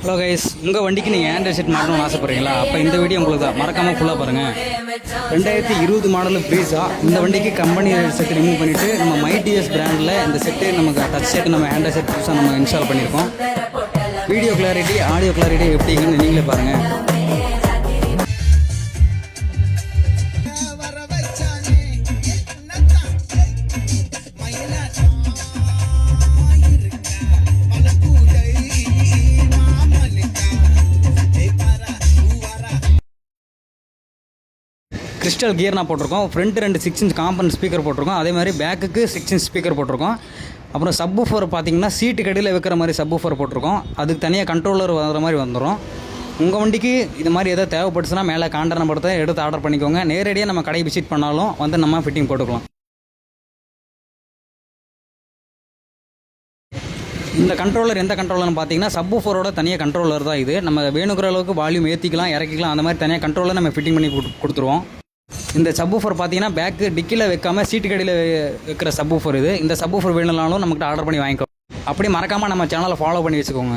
Hello guys, உங்கள் வண்டிக்கு நீங்கள் ஆண்ட்ராய்ட் செட் மாட்டணும்னு ஆசைப்படுறீங்களா? அப்போ இந்த வீடியோ உங்களுக்கு தான், மறக்காமல் ஃபுல்லாக பாருங்கள். 2020 மாடல் ப்ரீஸா. இந்த வண்டிக்கு கம்பெனி செட் ரிமூவ் பண்ணிவிட்டு நம்ம மைடிஎஸ் பிராண்டில் இந்த செட்டு நமக்கு டச் செட் நம்ம ஆண்ட்ராய்ட் செட் புதுசாக நம்ம இன்ஸ்டால் பண்ணியிருக்கோம். வீடியோ கிளாரிட்டி, ஆடியோ கிளாரிட்டி எப்படிங்கன்னு நீங்களே பாருங்கள். கிறிஸ்டல் கியர் நான் போட்டிருக்கோம். ஃப்ரண்ட் 2 6 இன்ச் காம்பன் ஸ்பீக்கர் போட்டிருக்கோம். அதே மாதிரி பேக்குக்கு 6 இன்ச் ஸ்பீக்கர் போட்டிருக்கோம். அப்புறம் சப்வூஃபர் பார்த்தீங்கன்னா சீட்டு கடியில் வைக்கிற மாதிரி சப்வூஃபர் போட்டிருக்கோம். அதுக்கு தனியாக கண்ட்ரோலர் வர மாதிரி வந்துடும். உங்கள் வண்டிக்கு இது மாதிரி எதாவது தேவைப்பட்டுச்சுன்னா மேலே கான்டாக்ட் நம்பர் எடுத்து ஆர்டர் பண்ணிக்கோங்க. நேரடியாக நம்ம கடை விசிட் பண்ணாலும் வந்து நம்ம ஃபிட்டிங் போட்டுக்கலாம். இந்த கண்ட்ரோலர் எந்த கண்ட்ரோலர்னு பார்த்தீங்கன்னா சப்வூஃபரோட தனியாக கண்ட்ரோலர் தான் இது. நம்ம வேணுங்கிற அளவுக்கு வால்யூம் ஏற்றிக்கலாம், இறக்கிக்கலாம். அந்த மாதிரி தனியாக கண்ட்ரோலர் நம்ம ஃபிட்டிங் பண்ணி கொடுத்துருவோம். இந்த சப்வூஃபர் பார்த்தீங்கன்னா பேக்கு டிக்கில் வைக்காமல் சீட்டு கடியில் வைக்கிற சப்வூஃபர் இது. இந்த சப்வூஃபர் வேணும்னாலும் நம்மகிட்ட ஆர்டர் பண்ணி வாங்கிக்கோ. அப்படி மறக்காமல் நம்ம சேனலை ஃபாலோ பண்ணி வச்சுக்கோங்க.